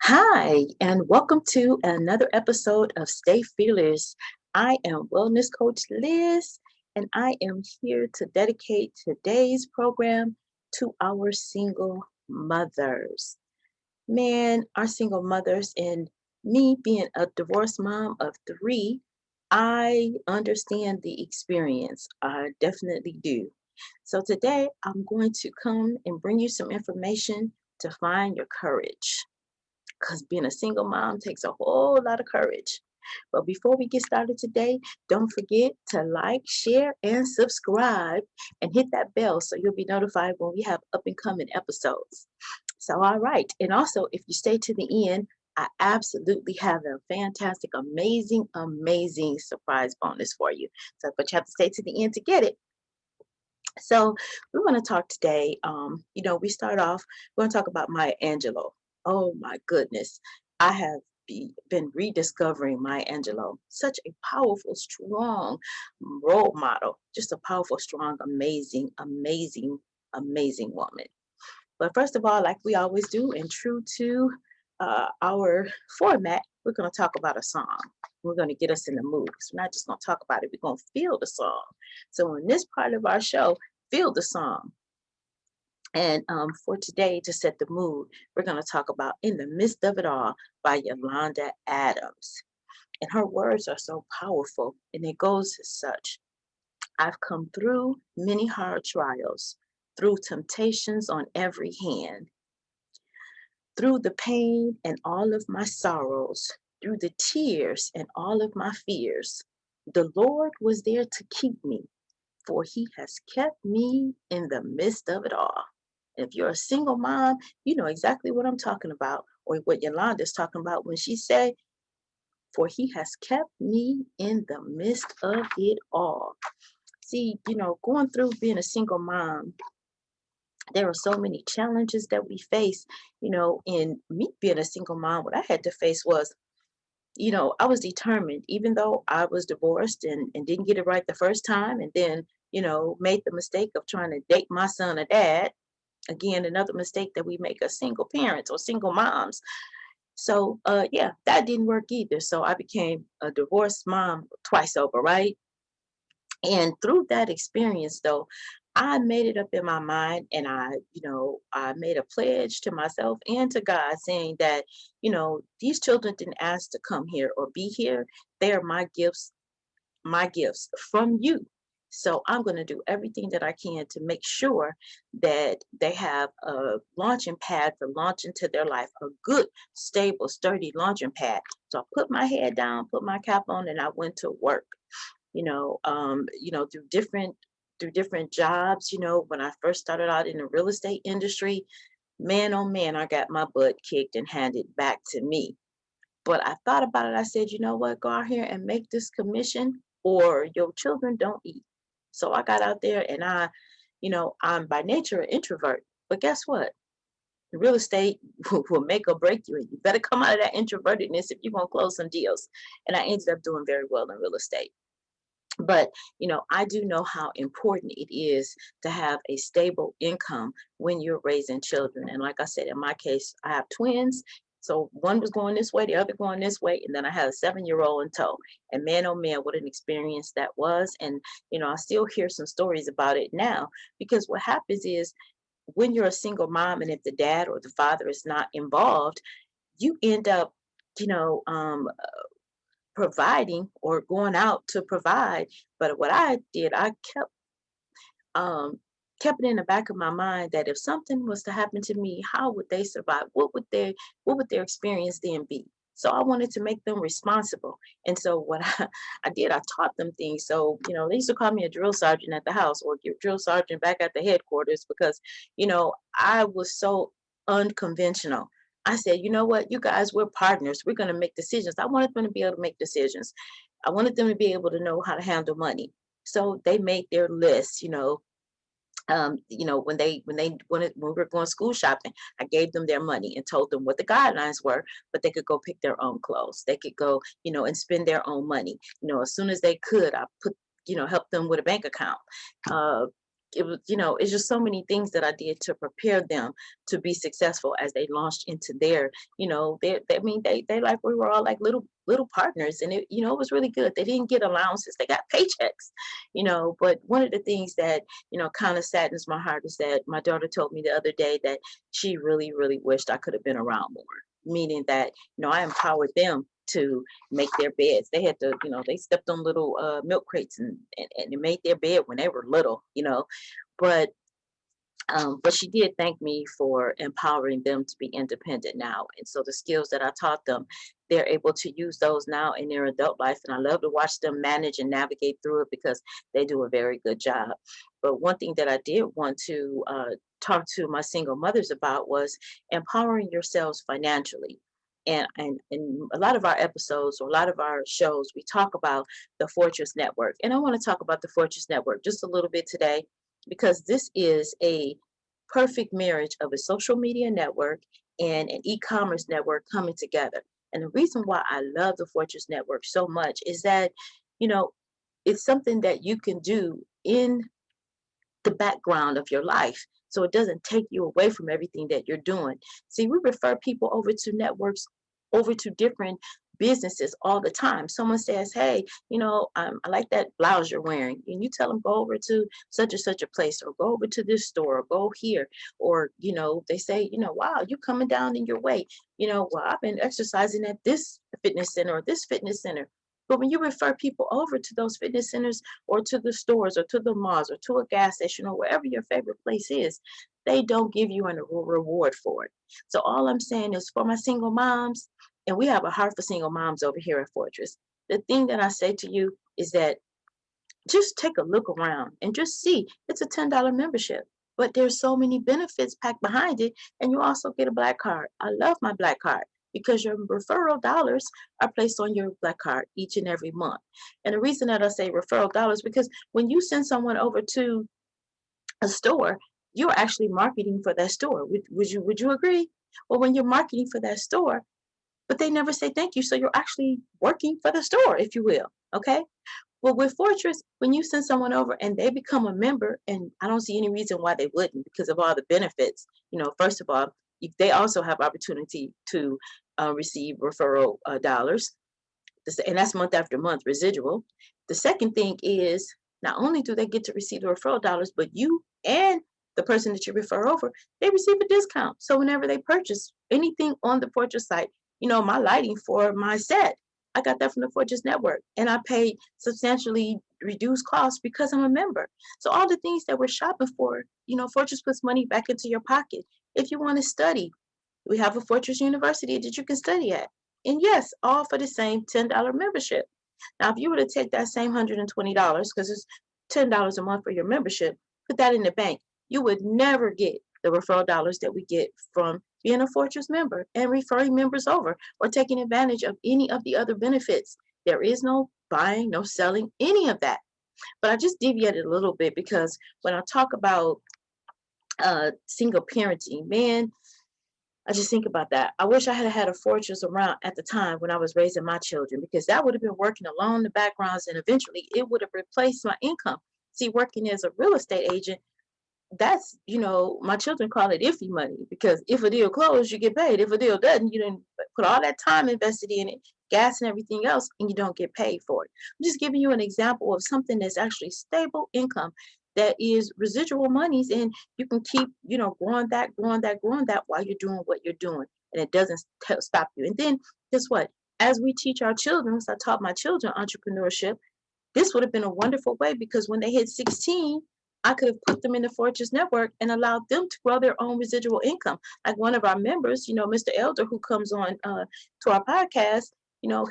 Hi, and welcome to another episode of Stay Fearless. I am Wellness Coach Liz, and I am here to dedicate today's program to our single mothers. Man, our single mothers, and me being a divorced mom of three, I understand the experience. I definitely do. So today, I'm going to come and bring you some information to find your courage because being a single mom takes a whole lot of courage. But before we get started today, don't forget to like, share, and subscribe and hit that bell so you'll be notified when we have up and coming episodes. So, all right. And also, if you stay to the end, I absolutely have a fantastic, amazing surprise bonus for you. So, but you have to stay to the end to get it. So we want to talk today. We start off, we're going to talk about Maya Angelou. Oh my goodness. I have been rediscovering Maya Angelou. Such a powerful, strong role model. Just a powerful, strong, amazing woman. But first of all, like we always do, and true to our format, we're going to talk about a song. We're going to get us in the mood. So we're not just going to talk about it, we're going to feel the song. So in this part of our show, feel the song. And for today, to set the mood, we're going to talk about In the Midst of It All by Yolanda Adams. And her words are so powerful, and it goes as such. I've come through many hard trials, through temptations on every hand, through the pain and all of my sorrows, through the tears and all of my fears. The Lord was there to keep me, for he has kept me in the midst of it all. If you're a single mom, you know exactly what I'm talking about, or what Yolanda's talking about when she say, for he has kept me in the midst of it all. See, going through being a single mom, there are so many challenges that we face. In me being a single mom, what I had to face was, I was determined, even though I was divorced and didn't get it right the first time, and then, made the mistake of trying to date my son a dad. Again, another mistake that we make as single parents or single moms. So, yeah, that didn't work either. So I became a divorced mom twice over, right? And through that experience, though, I made it up in my mind, and I made a pledge to myself and to God saying that, these children didn't ask to come here or be here. They are my gifts from you. So I'm going to do everything that I can to make sure that they have a launching pad for launching to their life, a good, stable, sturdy launching pad. So I put my head down, put my cap on, and I went to work. Through different jobs. When I first started out in the real estate industry, man, oh man, I got my butt kicked and handed back to me. But I thought about it. I said, you know what? Go out here and make this commission, or your children don't eat. So I got out there, and I'm by nature an introvert. But guess what? Real estate will make or break you. And you better come out of that introvertedness if you're going to close some deals. And I ended up doing very well in real estate. But, I do know how important it is to have a stable income when you're raising children. And like I said, in my case, I have twins. So one was going this way, the other going this way, and then I had a 7-year-old in tow. And man, oh man, what an experience that was. And, I still hear some stories about it now, because what happens is when you're a single mom and if the dad or the father is not involved, you end up, you know, um, providing or going out to provide. But what I did, I um kept it in the back of my mind that if something was to happen to me, how would they survive? What would their experience then be? So I wanted to make them responsible. And so what I did, I taught them things. So, they used to call me a drill sergeant at the house, or your drill sergeant back at the headquarters, because, I was so unconventional. I said, you know what, you guys, we're partners. We're going to make decisions. I wanted them to be able to make decisions. I wanted them to be able to know how to handle money. So they made their lists, when we were going school shopping, I gave them their money and told them what the guidelines were, but they could go pick their own clothes. They could go, and spend their own money. As soon as they could, I help them with a bank account. it was, it's just so many things that I did to prepare them to be successful as they launched into their, I mean, they like, we were all like little partners, and it was really good. They didn't get allowances, they got paychecks, but one of the things that, kind of saddens my heart is that my daughter told me the other day that she really, really wished I could have been around more, meaning that, I empowered them to make their beds. They had to, they stepped on little milk crates and they made their bed when they were little, but she did thank me for empowering them to be independent now. And so the skills that I taught them, they're able to use those now in their adult life. And I love to watch them manage and navigate through it because they do a very good job. But one thing that I did want to talk to my single mothers about was empowering yourselves financially. And in a lot of our episodes or a lot of our shows, we talk about the Fortress Network. And I want to talk about the Fortress Network just a little bit today because this is a perfect marriage of a social media network and an e-commerce network coming together. And the reason why I love the Fortress Network so much is that, you know, it's something that you can do in the background of your life. So it doesn't take you away from everything that you're doing. See, we refer people over to networks, over to different businesses all the time. Someone says, hey, I like that blouse you're wearing. And you tell them, go over to such and such a place, or go over to this store, or go here. Or, they say, wow, you coming down in your weight. Well, I've been exercising at this fitness center or this fitness center. But when you refer people over to those fitness centers or to the stores or to the malls or to a gas station or wherever your favorite place is, they don't give you a reward for it. So all I'm saying is for my single moms, and we have a heart for single moms over here at Fortress, the thing that I say to you is that just take a look around and just see it's a $10 membership. But there's so many benefits packed behind it. And you also get a black card. I love my black card because your referral dollars are placed on your black card each and every month. And the reason that I say referral dollars, because when you send someone over to a store, you're actually marketing for that store. Would you agree? Well, when you're marketing for that store, but they never say thank you. So you're actually working for the store, if you will. Okay. Well, with Fortress, when you send someone over and they become a member, and I don't see any reason why they wouldn't because of all the benefits. First of all, they also have opportunity to receive referral dollars, and that's month after month residual. The second thing is not only do they get to receive the referral dollars, but you and the person that you refer over, they receive a discount. So whenever they purchase anything on the Fortress site, my lighting for my set, I got that from the Fortress Network, and I paid substantially reduced costs because I'm a member. So all the things that we're shopping for, Fortress puts money back into your pocket. If you want to study, we have a Fortress University that you can study at. And yes, all for the same $10 membership. Now, if you were to take that same $120, because it's $10 a month for your membership, put that in the bank, you would never get the referral dollars that we get from being a Fortress member and referring members over or taking advantage of any of the other benefits. There is no buying, no selling, any of that. But I just deviated a little bit because when I talk about single parenting, man, I just think about that. I wish I had had a Fortress around at the time when I was raising my children, because that would have been working along the backgrounds and eventually it would have replaced my income. See, working as a real estate agent, that's, my children call it iffy money, because if a deal closed, you get paid. If a deal doesn't, you didn't put all that time invested in it, gas and everything else, and you don't get paid for it. I'm just giving you an example of something that's actually stable income that is residual monies, and you can keep, growing that while you're doing what you're doing, and it doesn't stop you. And then guess what? As we teach our children, as I taught my children entrepreneurship, this would have been a wonderful way, because when they hit 16, I could have put them in the Fortress Network and allowed them to grow their own residual income. Like one of our members, Mr. Elder, who comes on to our podcast,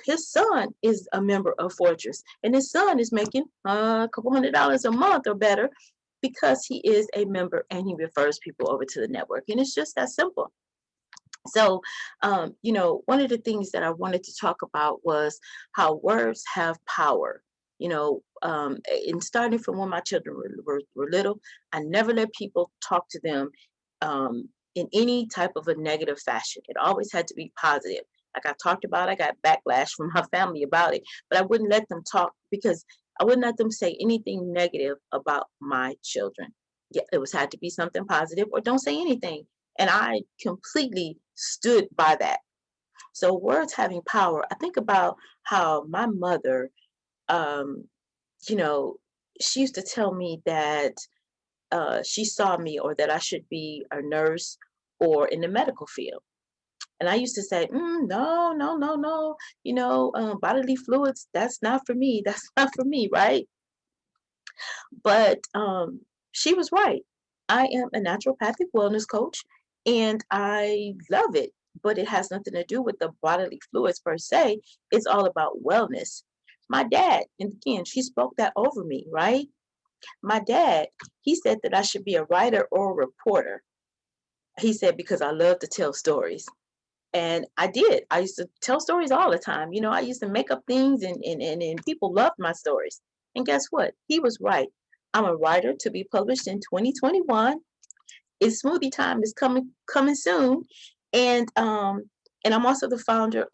his son is a member of Fortress, and his son is making a couple $100 a month or better because he is a member and he refers people over to the network. And it's just that simple. So, one of the things that I wanted to talk about was how words have power. And starting from when my children were little, I never let people talk to them in any type of a negative fashion. It always had to be positive. Like I talked about, I got backlash from my family about it, but I wouldn't let them talk, because I wouldn't let them say anything negative about my children. Yeah, it was had to be something positive or don't say anything. And I completely stood by that. So words having power. I think about how my mother, um, you know, she used to tell me that she saw me or that I should be a nurse or in the medical field. And I used to say, no, no, no, no, bodily fluids, that's not for me. That's not for me, right? But she was right. I am a naturopathic wellness coach and I love it, but it has nothing to do with the bodily fluids per se. It's all about wellness. My dad, and again, she spoke that over me, right? My dad, he said that I should be a writer or a reporter. He said, because I love to tell stories. And I did. I used to tell stories all the time. I used to make up things and people loved my stories. And guess what? He was right. I'm a writer to be published in 2021. It's Smoothie Time is coming soon. And I'm also the founder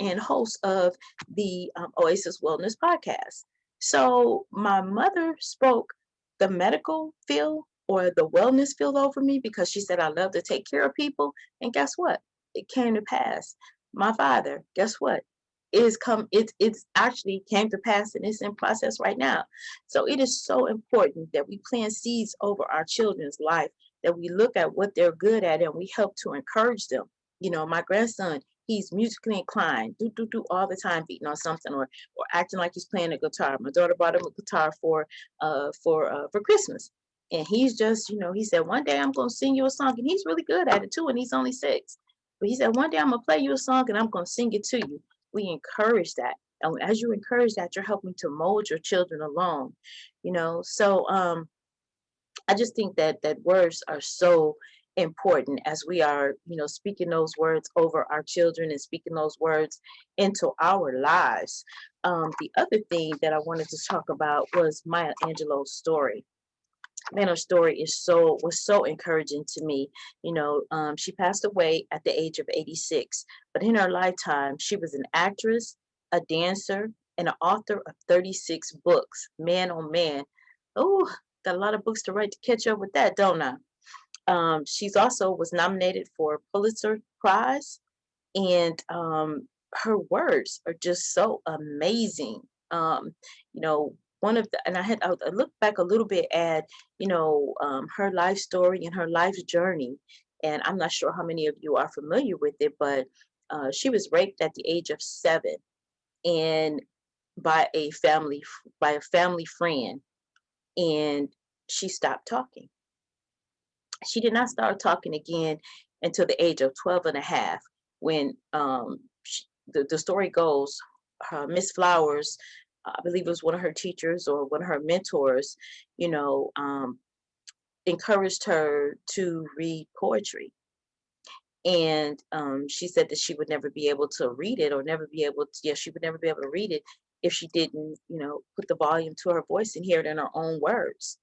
and host of the Oasis Wellness podcast. So my mother spoke the medical field or the wellness field over me because she said I love to take care of people. And guess what? It came to pass. My father, guess what? It's actually came to pass and it's in process right now. So it is so important that we plant seeds over our children's life, that we look at what they're good at and we help to encourage them. My grandson, he's musically inclined, do all the time, beating on something or acting like he's playing a guitar. My daughter bought him a guitar for Christmas, and he's just, he said one day I'm gonna sing you a song, and he's really good at it too, and he's only 6. But he said one day I'm gonna play you a song and I'm gonna sing it to you. We encourage that, and as you encourage that, you're helping to mold your children along. So I just think that words are so important as we are, speaking those words over our children and speaking those words into our lives. The other thing that I wanted to talk about was Maya Angelou's story. Man, her story was so encouraging to me. She passed away at the age of 86, but in her lifetime, she was an actress, a dancer, and an author of 36 books. Man, oh man, oh, got a lot of books to write to catch up with that, don't I? She's also was nominated for a Pulitzer Prize, and her words are just so amazing. You know, one of the and I looked back a little bit at her life story and her life's journey, and I'm not sure how many of you are familiar with it, but she was raped at the age of 7, and by a family friend, and she stopped talking. She did not start talking again until the age of 12 and a half, when the story goes, Miss Flowers, I believe it was one of her teachers or one of her mentors, you know, um, encouraged her to read poetry. And she said that she would never be able to read it or never be able to, yeah, she would never be able to read it if she didn't, put the volume to her voice and hear it in her own words.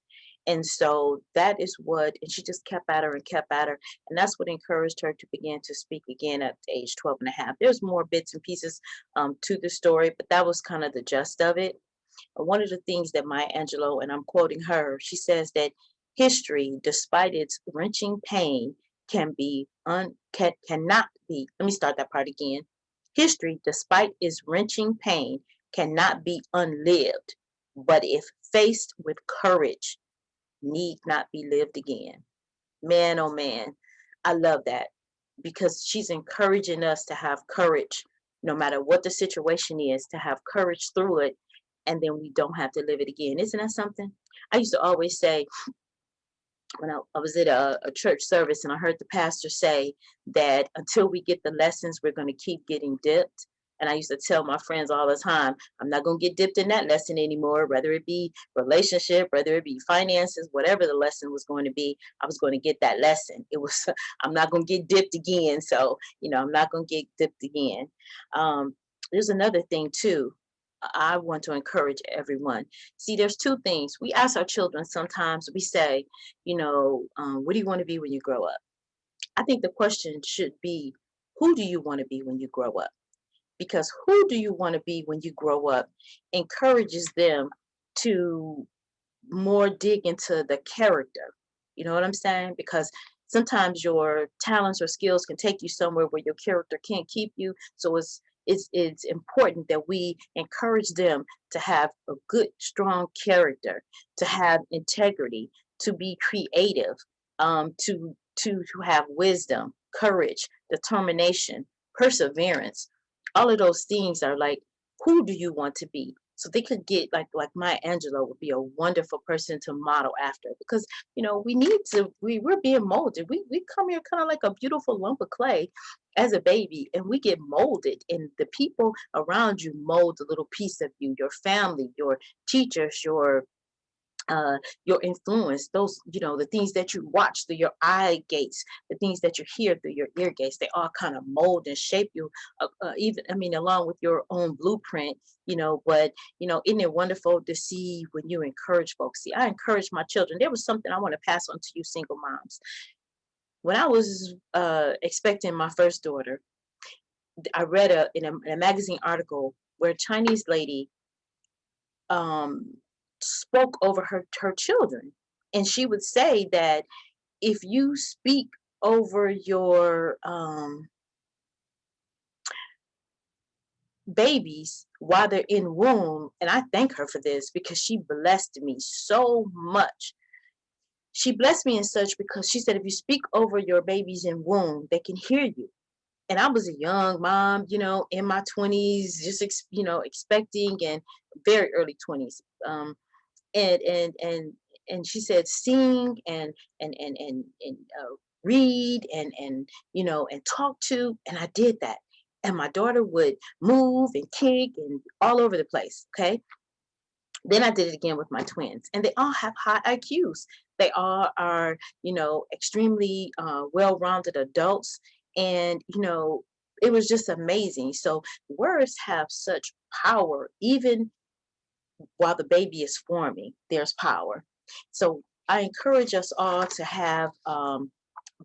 And so that is what, and she just kept at her and kept at her. And that's what encouraged her to begin to speak again at age 12 and a half. There's more bits and pieces to the story, but that was kind of the gist of it. One of the things that Maya Angelou, and I'm quoting her, she says that history, despite its wrenching pain, cannot be. Let me start that part again. History, despite its wrenching pain, cannot be unlived, but if faced with courage, need not be lived again. Man, oh man, I love that because she's encouraging us to have courage, no matter what the situation is, to have courage through it, and then we don't have to live it again. Isn't that something? I used to always say when I was at a church service and I heard the pastor say that until we get the lessons, we're going to keep getting dipped. And I used to tell my friends all the time, I'm not going to get dipped in that lesson anymore, whether it be relationship, whether it be finances, whatever the lesson was going to be, I was going to get that lesson. It was, I'm not going to get dipped again. So, I'm not going to get dipped again. There's another thing too. I want to encourage everyone. See, there's two things. We ask our children sometimes, we say, what do you want to be when you grow up? I think the question should be, who do you want to be when you grow up? Because who do you want to be when you grow up encourages them to more dig into the character. You know what I'm saying? Because sometimes your talents or skills can take you somewhere where your character can't keep you. So it's important that we encourage them to have a good, strong character, to have integrity, to be creative, to have wisdom, courage, determination, perseverance. All of those things are like, who do you want to be? So they could get like my Angelou would be a wonderful person to model after, because we need to, we're being molded. We come here kind of like a beautiful lump of clay as a baby, and we get molded, and the people around you mold a little piece of you, your family, your teachers, uh, your influence, those, the things that you watch through your eye gates, the things that you hear through your ear gates, they all kind of mold and shape you, even, I mean, along with your own blueprint, but, isn't it wonderful to see when you encourage folks? See, I encourage my children. There was something I want to pass on to you single moms. When I was expecting my first daughter, I read in a magazine article where a Chinese lady um, spoke over her children. And she would say that if you speak over your babies while they're in womb, and I thank her for this because she blessed me so much. She blessed me in such because she said, if you speak over your babies in womb, they can hear you. And I was a young mom, in my 20s, just expecting, and very early 20s. And and and and she said, sing and read and talk to, and I did that. And my daughter would move and kick and all over the place. Okay. Then I did it again with my twins, and they all have high IQs. They all are, extremely well-rounded adults, and it was just amazing. So words have such power, even while the baby is forming. There's power. So I encourage us all to have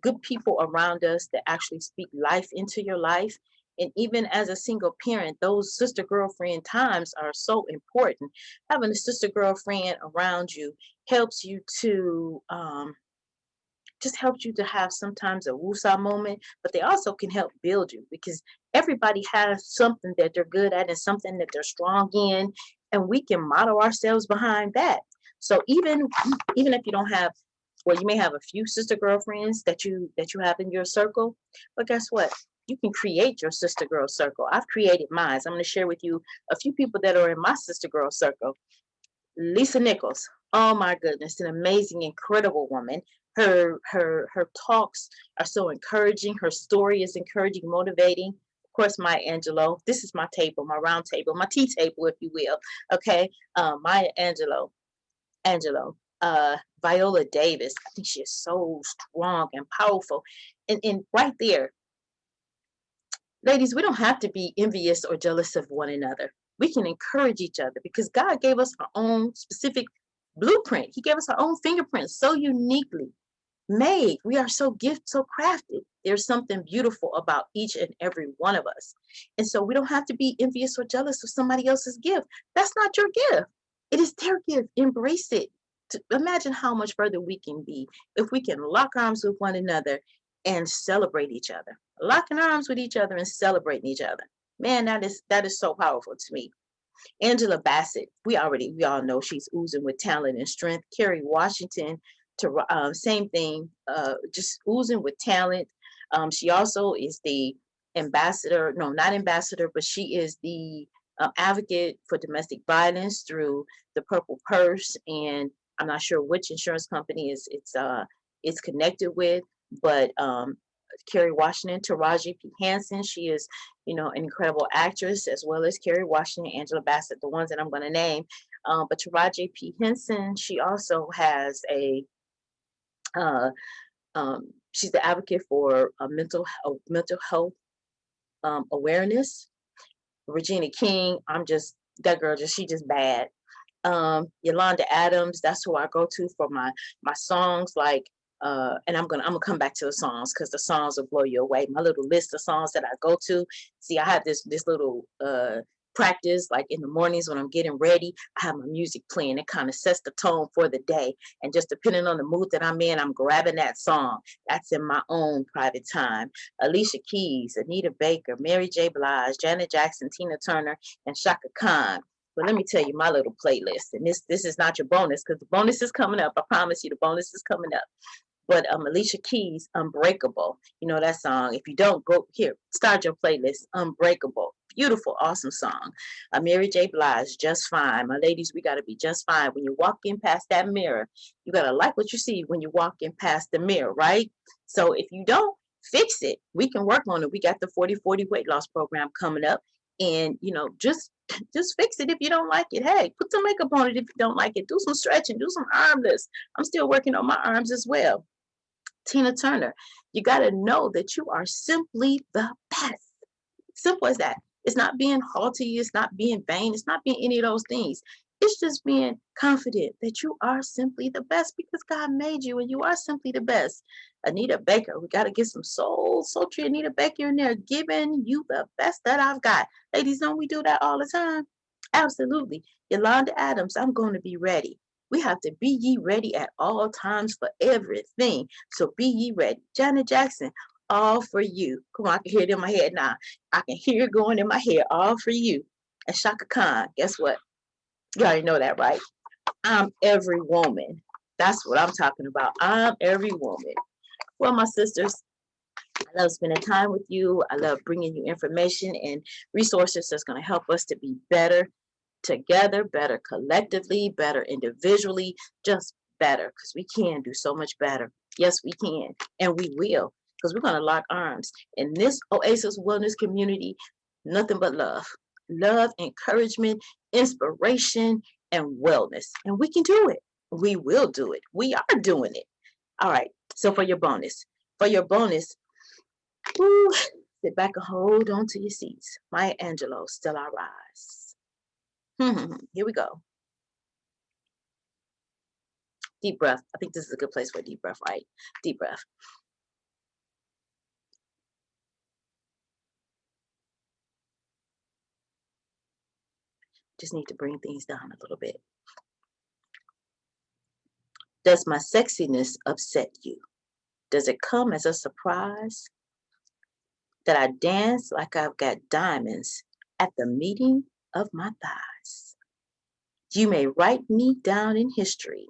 good people around us that actually speak life into your life. And even as a single parent, those sister girlfriend times are so important. Having a sister girlfriend around you helps you to just helps you to have sometimes a woosah moment, but they also can help build you, because everybody has something that they're good at and something that they're strong in, and we can model ourselves behind that. So even if you don't have, well, you may have a few sister girlfriends that you have in your circle, but guess what? You can create your sister girl circle. I've created mine. So I'm going to share with you a few people that are in my sister girl circle. Lisa Nichols. Oh my goodness, an amazing, incredible woman. Her talks are so encouraging. Her story is encouraging, motivating. Of course, Maya Angelou. This is my table, my round table, my tea table, if you will. Okay, Maya Angelou. Angelo, Viola Davis. I think she is so strong and powerful. And right there, ladies, we don't have to be envious or jealous of one another. We can encourage each other because God gave us our own specific blueprint. He gave us our own fingerprints so uniquely made. We are so gifted, so crafted. There's something beautiful about each and every one of us. And so we don't have to be envious or jealous of somebody else's gift. That's not your gift. It is their gift. Embrace it. Imagine how much further we can be if we can lock arms with one another and celebrate each other. Locking arms with each other and celebrating each other. Man, that is so powerful to me. Angela Bassett, we all know she's oozing with talent and strength. Kerry Washington, to same thing, just oozing with talent. She also is the ambassador, no, not ambassador, but she is the advocate for domestic violence through the Purple Purse, and I'm not sure which insurance company it's connected with, but Kerry Washington. Taraji P. Henson, she is, an incredible actress, as well as Kerry Washington, Angela Bassett, the ones that I'm going to name. But Taraji P. Henson, she also has uh, she's the advocate for mental health awareness. Regina King, that girl, she just bad. Yolanda Adams, that's who I go to for my songs, like and I'm gonna come back to the songs because the songs will blow you away. My little list of songs that I go to. See, I have this little practice, like in the mornings when I'm getting ready, I have my music playing. It kind of sets the tone for the day. And just depending on the mood that I'm in, I'm grabbing that song. That's in my own private time. Alicia Keys, Anita Baker, Mary J. Blige, Janet Jackson, Tina Turner, and Shaka Khan. But let me tell you my little playlist. And this is not your bonus, because the bonus is coming up. I promise you the bonus is coming up. But Alicia Keys, Unbreakable. You know that song. If you don't, go here, start your playlist. Unbreakable. Beautiful, awesome song. Mary J. Blige, Just Fine. My ladies, we got to be just fine. When you walk in past that mirror, you got to like what you see when you walk in past the mirror, right? So if you don't, fix it. We can work on it. We got the 40-40 weight loss program coming up. And, you know, just fix it if you don't like it. Hey, put some makeup on it if you don't like it. Do some stretching. Do some arm lifts. I'm still working on my arms as well. Tina Turner, you got to know that you are simply the best. Simple as that. It's not being haughty. It's not being vain. It's not being any of those things. It's just being confident that you are simply the best because God made you and you are simply the best. Anita Baker, we got to get some sultry Anita Baker in there, giving you the best that I've got. Ladies, don't we do that all the time? Absolutely. Yolanda Adams, I'm going to be ready. We have to be ye ready at all times for everything. So be ye ready. Janet Jackson, all for you. Come on, I can hear it in my head now. I can hear it going in my head, all for you. And Shaka Khan, guess what? You already know that, right? I'm every woman. That's what I'm talking about. I'm every woman. Well, my sisters, I love spending time with you. I love bringing you information and resources that's going to help us to be better together, better collectively, better individually, just better, because we can do so much better. Yes, we can, and we will, because we're going to lock arms. In this Oasis Wellness community, nothing but love. Love, encouragement, inspiration, and wellness. And we can do it. We will do it. We are doing it. All right, so for your bonus, woo, sit back and hold on to your seats. Maya Angelou, Still I Rise. Here we go. Deep breath. I think this is a good place for a deep breath, right? Deep breath. Just need to bring things down a little bit. Does my sexiness upset you? Does it come as a surprise that I dance like I've got diamonds at the meeting of my thighs? You may write me down in history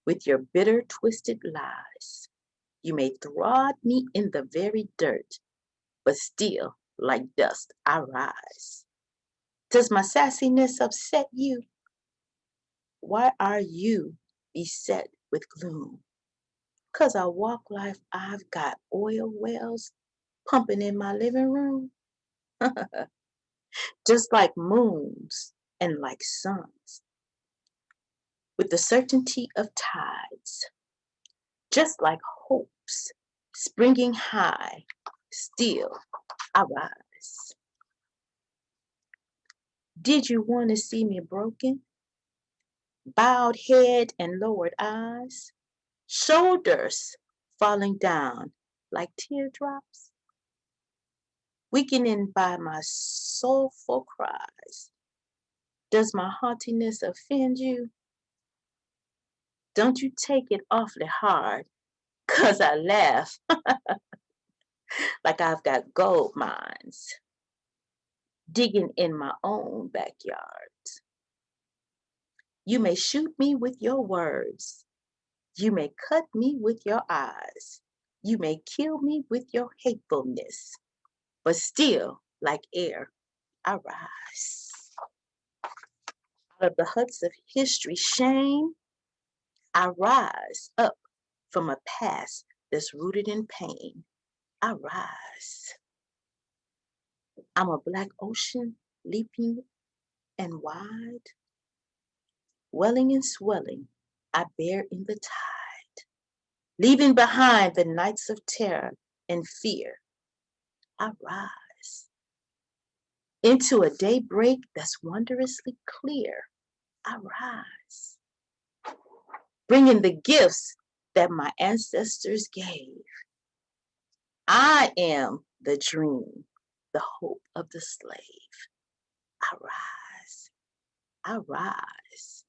with your bitter, twisted lies. You may thwart me in the very dirt, but still, like dust, I rise. Does my sassiness upset you? Why are you beset with gloom? 'Cause I walk life, I've got oil wells pumping in my living room, just like moons and like suns, with the certainty of tides, just like hopes springing high, still I rise. Did you want to see me broken? Bowed head and lowered eyes, shoulders falling down like teardrops, weakening by my soulful cries. Does my haughtiness offend you? Don't you take it awfully hard, 'cause I laugh like I've got gold mines digging in my own backyard. You may shoot me with your words. You may cut me with your eyes. You may kill me with your hatefulness. But still, like air, I rise. Out of the huts of history, shame, I rise up from a past that's rooted in pain. I rise. I'm a black ocean, leaping and wide, welling and swelling, I bear in the tide, leaving behind the nights of terror and fear. I rise into a daybreak that's wondrously clear. I rise, bringing the gifts that my ancestors gave. I am the dream, the hope of the slave. I rise. I rise.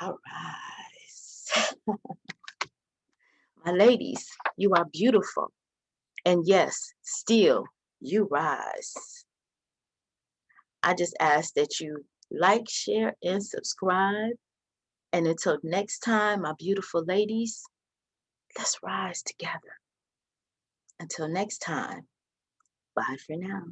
I rise. My ladies, you are beautiful. And yes, still, you rise. I just ask that you like, share, and subscribe. And until next time, my beautiful ladies, let's rise together. Until next time, bye for now.